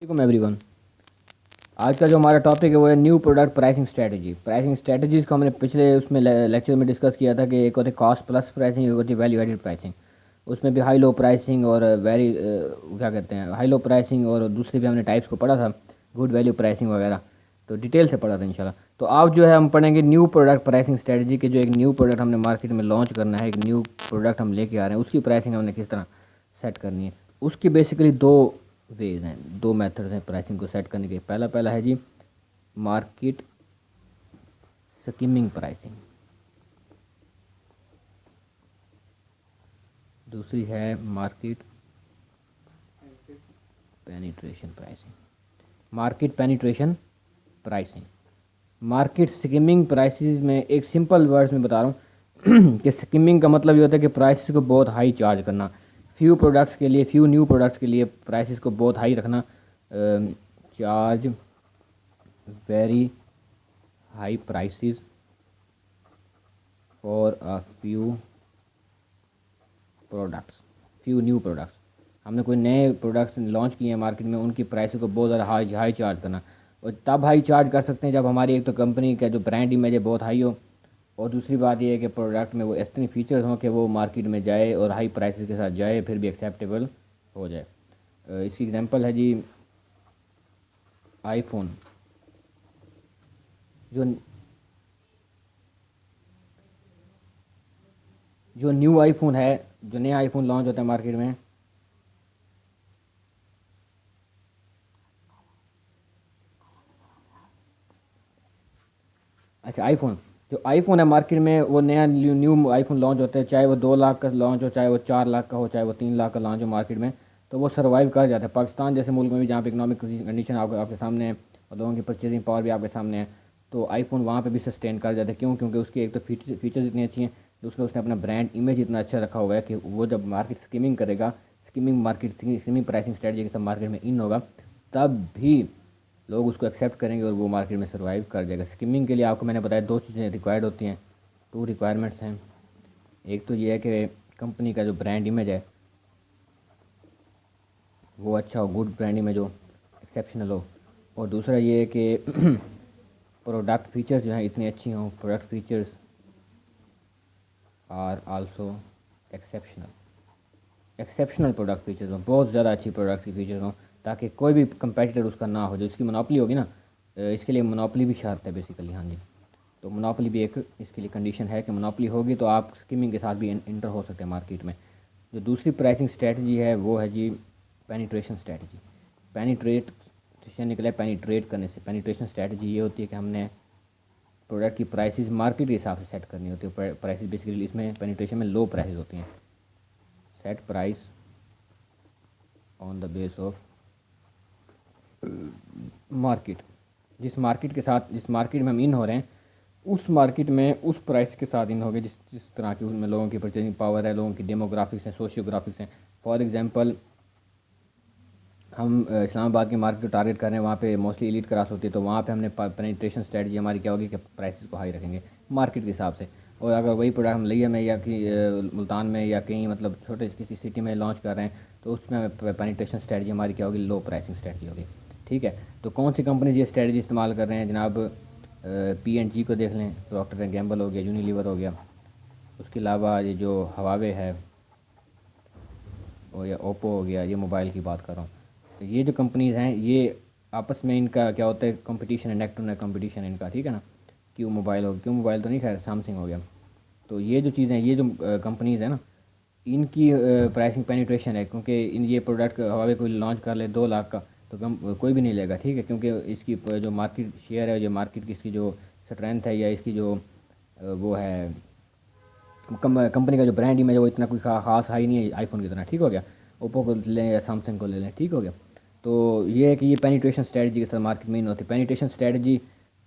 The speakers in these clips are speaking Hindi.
वालेकुम एवरीवन। आज का जो हमारा टॉपिक है वो है new product pricing strategy. Pricing strategies को हमने पिछले उसमें लेक्चर में डिस्कस किया था कि एक होती है कॉस्ट प्लस प्राइसिंग, एक होती है वैल्यू एडेड प्राइसिंग। उसमें भी हाई लो प्राइसिंग और वेरी क्या कहते हैं हाई लो प्राइसिंग, और दूसरी भी हमने टाइप्स को पढ़ा था, गुड वैल्यू प्राइसिंग वगैरह। तो डिटेल से पढ़ा था इंशाल्लाह। तो आज जो है हम पढ़ेंगे न्यू प्रोडक्ट प्राइसिंग स्ट्रेटजी के। जो एक न्यू प्रोडक्ट हमने मार्केट में लॉन्च करना है, एक न्यू प्रोडक्ट हम लेके आ रहे हैं, उसकी प्राइसिंग हमने किस तरह सेट करनी है। उसकी बेसिकली दो वेज हैं, दो मेथड्स हैं प्राइसिंग को सेट करने के। पहला है जी मार्केट स्कीमिंग प्राइसिंग, दूसरी है market penetration pricing. Market penetration pricing, market skimming prices में एक सिंपल वर्ड्स में बता रहा हूँ कि स्कीमिंग का मतलब ये होता है कि प्राइसेस को बहुत हाई चार्ज करना। फ्यू प्रोडक्ट्स के लिए, फ्यू न्यू प्रोडक्ट्स के लिए प्राइसेस को बहुत हाई रखना। Charge very high prices for a few products, few new products. हमने कोई नए प्रोडक्ट्स लॉन्च किए हैं मार्केट में, उनकी प्राइस को बहुत ज़्यादा हाई हाई चार्ज करना। और तब हाई चार्ज कर सकते हैं जब हमारी एक तो कंपनी का जो ब्रांड इमेज है बहुत हाई हो, और दूसरी बात यह है कि प्रोडक्ट में वो इतने फीचर्स हों कि वो मार्केट में जाए और हाई प्राइसेस के साथ जाए, फिर भी एक्सेप्टेबल हो जाए। इसकी एग्जांपल है जी आईफोन। जो जो न्यू आईफोन है, जो नया आईफोन लॉन्च होता है मार्केट में, अच्छा आईफोन, जो आईफोन है मार्केट में, वो नया न्यू न्यू आईफोन लॉन्च होता है, चाहे वो 2 लाख का लॉन्च हो, चाहे वो 4 लाख का हो, चाहे वो 3 लाख का लॉन्च हो मार्केट में, तो वो सर्वाइव कर जाता है। पाकिस्तान जैसे मुल्क में भी जहाँ पे इकोनॉमिक कंडीशन आपके सामने है और लोगों की परचेजिंग पावर भी आपके सामने है, तो आईफोन वहाँ पे भी सस्टेन कर जाता है। क्यों? क्योंकि उसकी एक तो फीचर्स इतनी अच्छी हैं, दूसरा उसने अपना ब्रांड इमेज इतना अच्छा रखा हुआ है कि वो जब मार्केट स्कीमिंग करेगा, स्कीमिंग प्राइसिंग स्ट्रेटजी के साथ मार्केट में इन होगा, तब भी लोग उसको एक्सेप्ट करेंगे और वो मार्केट में सर्वाइव कर जाएगा। स्किमिंग के लिए आपको मैंने बताया दो चीज़ें रिक्वायर्ड होती हैं, टू रिक्वायरमेंट्स हैं। एक तो ये है कि कंपनी का जो ब्रांड इमेज है वो अच्छा हो, गुड ब्रांड इमेज हो, एक्सेप्शनल हो। और दूसरा ये है कि प्रोडक्ट फीचर्स जो हैं इतनी अच्छी हों, product features are also exceptional. Exceptional product features हों, बहुत ज़्यादा अच्छी प्रोडक्ट की फीचर्स हों, ताकि कोई भी कंपेटिटर उसका ना हो। जो इसकी मोनोपोली होगी ना, इसके लिए मोनोपोली भी शर्त है बेसिकली। हाँ जी, तो मोनोपोली भी एक इसके लिए कंडीशन है कि मोनोपोली होगी तो आप स्कीमिंग के साथ भी इंटर हो सकते हैं मार्केट में। जो दूसरी प्राइसिंग स्ट्रेटजी है वो है जी पेनिट्रेशन स्ट्रेटजी। पेनिट्रेशन निकला है पेनिट्रेट करने से। पेनिट्रेशन स्ट्रेटजी ये होती है कि हमने प्रोडक्ट की प्राइसेस मार्केट के हिसाब से सेट करनी होती है। प्राइसेस बेसिकली इसमें पेनिट्रेशन में लो प्राइसेस होती हैं। Set price on the base of market. जिस मार्केट में हम इन हो रहे हैं, उस मार्केट में उस प्राइस के साथ इन हो गए जिस जिस तरह की उसमें लोगों की परचेजिंग पावर है, लोगों की डेमोग्राफिक्स हैं, सोशियोग्राफिक्स हैं। फॉर एग्जांपल हम इस्लामाबाद के मार्केट को टारगेट कर रहे हैं, वहाँ पे मोस्टली एलीट क्लास होती है, तो वहाँ पे हमने पेनिट्रेशन स्ट्रेटजी हमारी क्या होगी कि प्राइसेस को हाई रखेंगे मार्केट के हिसाब से। और अगर वही प्रोडक्ट हम लिया में या कि मुल्तान में या कहीं मतलब छोटे किसी सिटी में लॉन्च कर रहे हैं, तो उसमें पेनिट्रेशन स्ट्रेटजी हमारी क्या होगी, लो प्राइसिंग स्ट्रेटजी होगी। ठीक है, तो कौन सी कंपनीज ये स्ट्रेटजी इस्तेमाल कर रहे हैं जनाब? P&G को देख लें, प्रॉक्टर एंड गैम्बल हो गया, यूनिलीवर हो गया, उसके अलावा ये जो हवावे है और या ओप्पो हो गया, ये मोबाइल की बात कर रहा हूँ। तो ये जो कंपनीज़ हैं ये आपस में इनका क्या होता है, कंपटीशन है, नेक टू नेक कंपटीशन है इनका। ठीक है ना? क्यों मोबाइल हो गया, क्यों मोबाइल तो नहीं, खैर सैमसंग हो गया। तो ये जो चीज़ें, ये जो कंपनीज़ है ना, इनकी प्राइसिंग पेनिट्रेशन है, क्योंकि इन ये प्रोडक्ट हवावे कोई लॉन्च कर ले 2 लाख का, तो कम कोई भी नहीं लेगा। ठीक है, क्योंकि इसकी जो मार्केट शेयर है, जो मार्केट की इसकी जो स्ट्रेंथ है या इसकी जो वो है, कंपनी का जो ब्रांड इमेज है वो इतना कोई खास हाई नहीं है आईफोन की तरह। ठीक हो गया? ओप्पो को लें या सैमसंग को ले लें। ठीक हो गया? तो ये है कि ये पेनिट्रेशन स्ट्रेटजी के साथ मार्केट में इन होती है। पेनिट्रेशन स्ट्रेटजी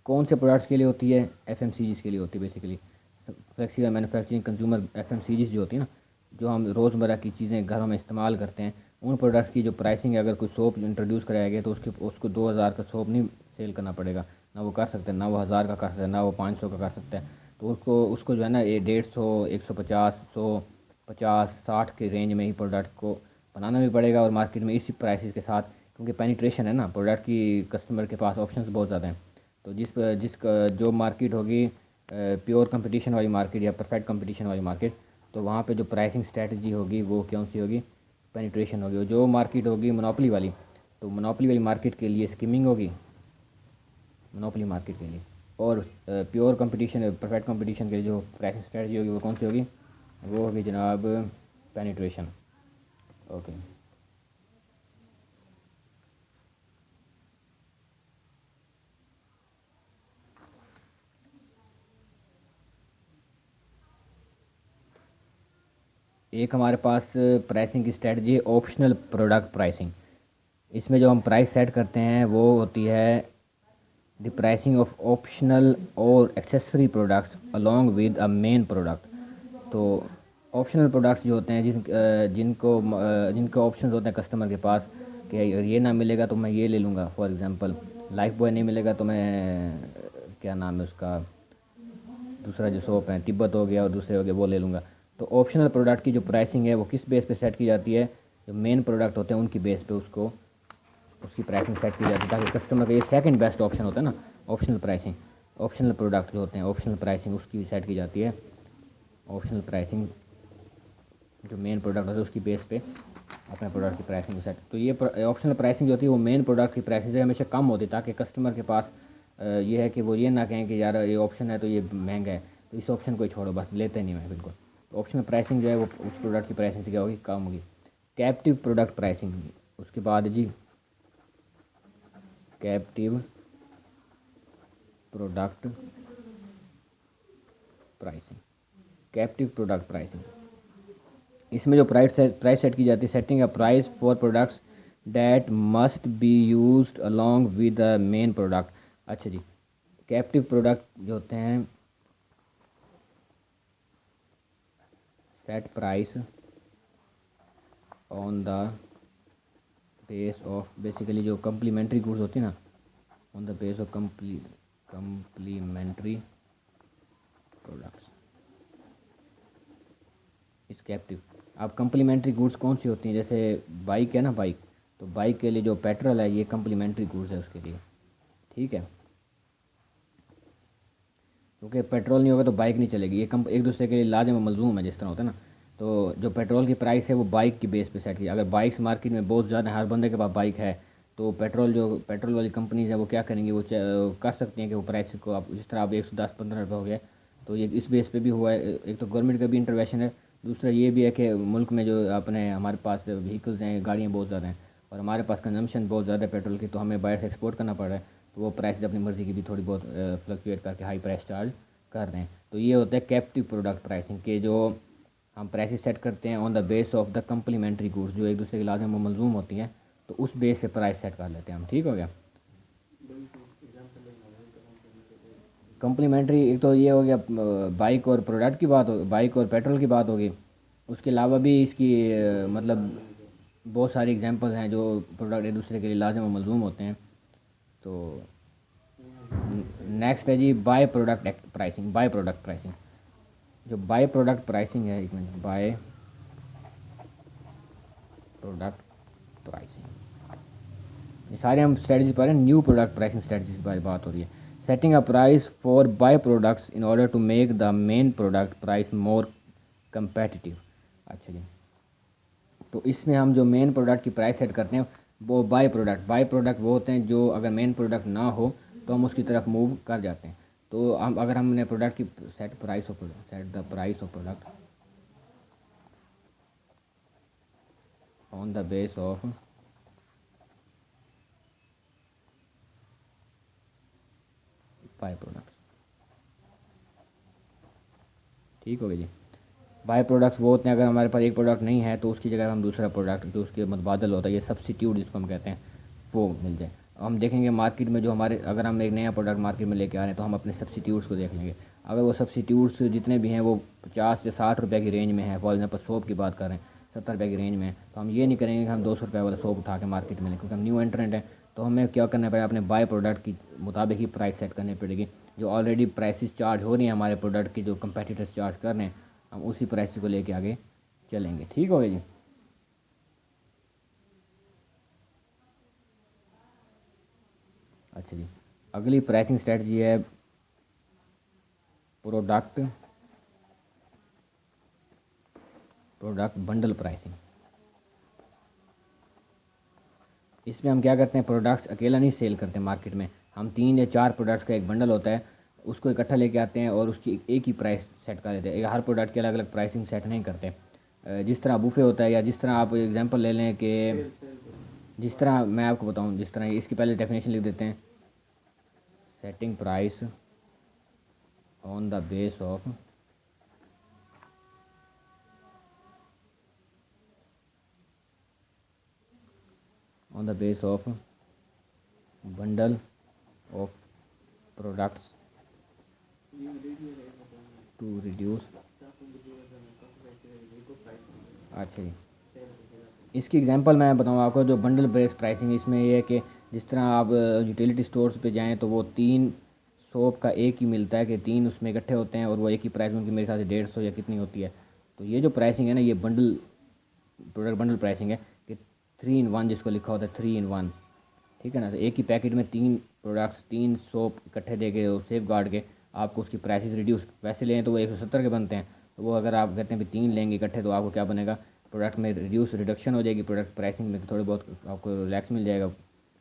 कौन से प्रोडक्ट्स के लिए होती है? FMCGs के लिए होती है basically, flexible manufacturing consumer FMCGs जो होती है ना, जो हम रोज़मर्रा की चीज़ें घरों में इस्तेमाल करते हैं, उन प्रोडक्ट्स की जो प्राइसिंग है, अगर कोई सोप इंट्रोड्यूस कराया गया तो उसको 2000 का सोप नहीं सेल करना पड़ेगा, ना वो कर सकते हैं, ना वो 1000 का कर सकते हैं, ना वो 500 का कर सकता है। तो उसको उसको जो है ना, ये 150, 150, 100, 50, 60 के रेंज में ही प्रोडक्ट को बनाना भी पड़ेगा और मार्केट में इसी प्राइसेस के साथ, क्योंकि पेनिट्रेशन है ना प्रोडक्ट की, कस्टमर के पास ऑप्शंस बहुत ज़्यादा हैं। तो जिसका जो मार्केट होगी प्योर कंपटीशन वाली मार्केट या परफेक्ट कंपटीशन वाली मार्केट, तो वहाँ पे जो प्राइसिंग स्ट्रेटजी होगी वो कौन सी होगी, पेनिट्रेशन होगी। जो मार्केट होगी मोनोपोली वाली, तो मोनोपोली वाली मार्केट के लिए स्कीमिंग होगी, मोनोपोली मार्केट के लिए। और प्योर कंपटीशन परफेक्ट कंपटीशन के लिए जो प्राइसिंग स्ट्रेटजी होगी वो कौन सी होगी, वो होगी जनाब पेनिट्रेशन। ओके। एक हमारे पास प्राइसिंग की स्ट्रेटजी है ऑप्शनल प्रोडक्ट प्राइसिंग। इसमें जो हम प्राइस सेट करते हैं वो होती है द प्राइसिंग ऑफ ऑप्शनल और accessory products along with a main product. तो ऑप्शनल प्रोडक्ट्स जो होते हैं जिनके ऑप्शन होते हैं कस्टमर के पास कि ये ना मिलेगा तो मैं ये ले लूँगा। फॉर एग्ज़ाम्पल लाइफ बॉय नहीं मिलेगा तो मैं क्या नाम है उसका, दूसरा जो सोप है तिब्बत हो गया और दूसरे हो गए वो ले लूँगा। तो ऑप्शनल प्रोडक्ट की जो प्राइसिंग है वो किस बेस पे सेट की जाती है, जो मेन प्रोडक्ट होते हैं उनकी बेस पे उसको उसकी प्राइसिंग सेट की जाती है, ताकि कस्टमर का ये सेकंड बेस्ट ऑप्शन होता है ना ऑप्शनल प्राइसिंग। ऑप्शनल प्रोडक्ट जो होते हैं ऑप्शनल प्राइसिंग उसकी भी सेट की जाती है। ऑप्शनल प्राइसिंग जो मेन प्रोडक्ट होता है उसकी बेस पे अपने प्रोडक्ट की प्राइसिंग सेट। तो ये ऑप्शनल प्राइसिंग जो होती है वो मेन प्रोडक्ट की प्राइसिंग से हमेशा कम होती है, ताकि कस्टमर के पास ये है कि वो ये ना कहें कि यार ये ऑप्शन है तो ये महंगा है तो इस ऑप्शन को ही छोड़ो, बस लेते नहीं मैं बिल्कुल। तो ऑप्शनल प्राइसिंग जो है वो उस प्रोडक्ट की प्राइसिंग से क्या होगी, कम होगी। कैप्टिव प्रोडक्ट प्राइसिंग, उसके बाद जी captive product pricing. Captive product pricing, इसमें जो प्राइस सेट की जाती है, setting a price for products that must be used along with the main product. अच्छा जी, कैप्टिव प्रोडक्ट जो होते हैं set price on the base of, basically जो कम्प्लीमेंट्री गुड्स होती है ना, on the base of complementary products इस कैप्टिव। अब कम्प्लीमेंट्री गुड्स कौन सी होती हैं, जैसे बाइक है ना, बाइक, तो बाइक के लिए जो पेट्रोल है ये कम्प्लीमेंट्री गुड्स है उसके लिए, ठीक है। क्योंकि पेट्रोल नहीं होगा तो बाइक नहीं चलेगी, ये एक दूसरे के लिए लाजिम और मलजूम है, जिस तरह होता है ना। तो जो पेट्रोल की प्राइस है वो बाइक की बेस पे सेट की। अगर बाइक्स मार्केट में बहुत ज़्यादा, हर बंदे के पास बाइक है, तो पेट्रोल वाली कंपनीज है वो क्या करेंगी, वो कर सकती हैं कि वो प्राइस को, आप जिस तरह आप 110-15 रुपये हो गया, तो ये इस बेस पे भी हुआ है। एक तो गवर्नमेंट का भी इंटरवेंशन है, दूसरा ये भी है कि मुल्क में जो अपने हमारे पास व्हीकल्स हैं, गाड़ियाँ बहुत ज़्यादा हैं और हमारे पास कंजम्पशन बहुत ज़्यादा है पेट्रोल की, तो हमें बाहर से एक्सपोर्ट करना पड़ रहा है। तो वो प्राइस अपनी मर्ज़ी की भी थोड़ी बहुत फ्लक्चुएट करके हाई प्राइस चार्ज कर रहे हैं। तो ये होता है कैप्टिव प्रोडक्ट प्राइसिंग के, जो हम प्राइसेस सेट करते हैं on the base of the complementary goods, जो एक दूसरे के लाजिम व मलजूम होती हैं, तो उस बेस पे प्राइस सेट कर लेते हैं हम, ठीक हो गया। कम्प्लीमेंट्री एक तो ये हो गया बाइक और प्रोडक्ट की बात हो, बाइक और पेट्रोल की बात होगी। उसके अलावा भी इसकी मतलब बहुत सारी एग्जांपल्स हैं जो प्रोडक्ट एक दूसरे के लिए लाजिम व मलजूम होते हैं। तो नेक्स्ट है जी by product pricing. By product pricing, जो बाय प्रोडक्ट प्राइसिंग है, एक मिनट, बाय प्रोडक्ट प्राइसिंग, ये सारे हम स्ट्रेटजी पर न्यू प्रोडक्ट प्राइसिंग स्ट्रेटजी की बात हो रही है। Setting a price for by products in order to make the main product price more competitive. अच्छा जी, तो इसमें हम जो मेन प्रोडक्ट की प्राइस सेट करते हैं वो बाय प्रोडक्ट वो होते हैं जो अगर मेन प्रोडक्ट ना हो तो हम उसकी तरफ मूव कर जाते हैं। तो हम अगर हमने प्रोडक्ट की set the price of product on the base of by product, ठीक हो गया जी। बाय प्रोडक्ट्स वो होते हैं अगर हमारे पास एक प्रोडक्ट नहीं है तो उसकी जगह हम दूसरा प्रोडक्ट जो उसके मुतबादल होता है, ये सब्सिट्यूट जिसको हम कहते हैं, वो मिल जाए। हम देखेंगे मार्केट में जो हमारे, अगर हम एक नया प्रोडक्ट मार्केट में लेके आ रहे हैं तो हम अपने सब्सिट्यूट्स को देख लेंगे। अगर वो सब्सिट्यूट्स जितने भी हैं वो 50 से 60 रुपये की रेंज में है, फॉर एग्जाम्पल सोप की बात कर रहे हैं 70 रुपये की रेंज में है, तो हम ये नहीं करेंगे कि हम 200 रुपये वाला सोप उठा के मार्केट में लें, क्योंकि हम न्यू एंट्रेंट हैं। तो हमें क्या करना पड़ेगा, अपने बाय प्रोडक्ट की मुताबिक ही प्राइस सेट करनी पड़ेगी। जो ऑलरेडी प्राइसेस चार्ज हो रही हैं हमारे प्रोडक्ट की, जो कंपेटिटर्स चार्ज कर रहे हैं, हम उसी प्राइस को लेके आगे चलेंगे, ठीक हो गया जी। अच्छा जी, अगली प्राइसिंग स्ट्रेटजी है प्रोडक्ट बंडल प्राइसिंग। इसमें हम क्या करते हैं, प्रोडक्ट्स अकेला नहीं सेल करते मार्केट में, हम 3 या 4 प्रोडक्ट्स का एक बंडल होता है, उसको इकट्ठा लेके आते हैं और उसकी एक ही प्राइस सेट कर देते हैं। हर प्रोडक्ट की अलग अलग प्राइसिंग सेट नहीं करते। जिस तरह बुफे होता है, या जिस तरह आप एग्जांपल ले लें कि जिस तरह मैं आपको बताऊं, जिस तरह इसकी पहले डेफिनेशन लिख देते हैं, setting price on the base of bundle of products to reduce. अच्छा जी, इसकी एग्जांपल मैं बताऊँ आपको, जो बंडल बेस प्राइसिंग, इसमें ये है कि जिस तरह आप यूटिलिटी स्टोर्स पे जाएं तो वो 3 सोप का एक ही मिलता है, कि 3 उसमें इकट्ठे होते हैं और वो एक ही प्राइस, उनकी मेरे ख्याल से 150 या कितनी होती है। तो ये जो प्राइसिंग है ना, ये प्रोडक्ट बंडल प्राइसिंग है, कि 3 in 1 जिसको लिखा होता है 3 in 1, ठीक है ना। तो एक ही पैकेट में 3 प्रोडक्ट्स, 3 सोप इकट्ठे दे के सेफ गार्ड के आपको उसकी प्राइसेस रिड्यूस, वैसे लें तो वो 170 के बनते हैं, तो वो अगर आप कहते हैं भी 3 लेंगे इकट्ठे, तो आपको क्या बनेगा, प्रोडक्ट में रिडक्शन हो जाएगी, प्रोडक्ट प्राइसिंग में थोड़ी बहुत आपको रिलैक्स मिल जाएगा,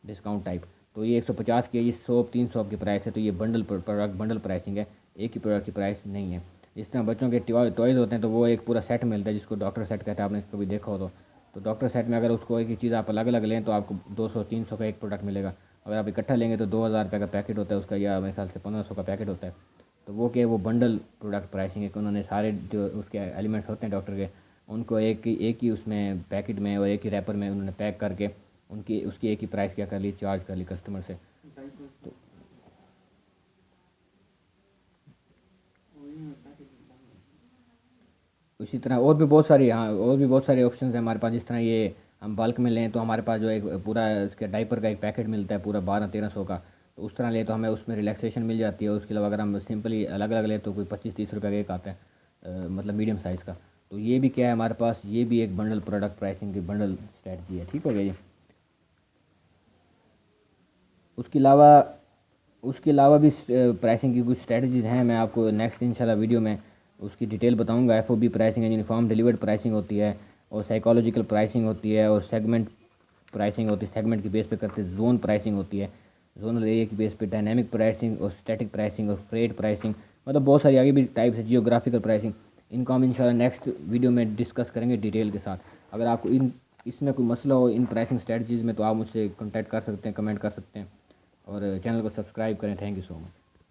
डिस्काउंट टाइप। तो ये 150 की है, ये सोप 3 सोप की प्राइस है, तो ये प्रोडक्ट बंडल प्राइसिंग है, एक ही प्रोडक्ट की प्राइस नहीं है। जिस तरह बच्चों के टॉयज़ होते हैं, तो वो एक पूरा सेट मिलता है जिसको डॉक्टर सेट कहते हैं, आपने इसको भी देखा हो तो डॉक्टर सेट में अगर उसको एक ही चीज़ आप अलग अलग लें तो आपको 200-300 का एक प्रोडक्ट मिलेगा। अगर आप इकट्ठा लेंगे तो 2000 रुपये का पैकेट होता है उसका, या मेरे ख्याल से 1500 का पैकेट होता है। तो वो क्या, वो बंडल प्रोडक्ट प्राइसिंग है, कि उन्होंने सारे जो उसके एलिमेंट्स होते हैं डॉक्टर के, उनको एक ही उसमें पैकेट में और एक ही रैपर में उन्होंने पैक करके उसकी एक ही प्राइस क्या कर ली, चार्ज कर ली कस्टमर से। तो उसी तरह और भी बहुत सारी, हाँ, और भी बहुत सारे ऑप्शन हैं हमारे पास। जिस तरह ये हम बल्क में लें तो हमारे पास जो एक पूरा इसके डाइपर का एक पैकेट मिलता है पूरा 1200-1300 का, तो उस तरह ले तो हमें उसमें रिलैक्सेशन मिल जाती है। उसके अलावा अगर हम सिंपली अलग अलग लें तो कोई 25-30 रुपये का एक आता है, मतलब मीडियम साइज़ का। तो ये भी क्या है हमारे पास, ये भी एक बंडल प्रोडक्ट प्राइसिंग की बंडल स्ट्रेटजी है, ठीक हो गया जी। उसके अलावा उसके अलावा भी प्राइसिंग की कुछ स्ट्रेटजीज़ हैं, मैं आपको नेक्स्ट इंशाल्लाह वीडियो में उसकी डिटेल बताऊंगा। एफओबी प्राइसिंग है, यूनिफॉर्म डिलीवर्ड प्राइसिंग होती है, और साइकोलॉजिकल प्राइसिंग होती है, और सेगमेंट प्राइसिंग होती है, सेगमेंट की बेस पे करते हैं। जोन प्राइसिंग होती है, जोनल एरिया की बेस पे। डायनामिक प्राइसिंग और स्टैटिक प्राइसिंग और फ्रेट प्राइसिंग, मतलब बहुत सारी आगे भी टाइप्स है। जियोग्राफिकल प्राइसिंग, इनको हम इंशाल्लाह नेक्स्ट वीडियो में डिस्कस करेंगे डिटेल के साथ। अगर आपको इसमें कोई मसला हो इन प्राइसिंग स्ट्रेटजीज़ में, तो आप मुझसे कॉन्टैक्ट कर सकते हैं, कमेंट कर सकते हैं, और चैनल को सब्सक्राइब करें। Thank you so much.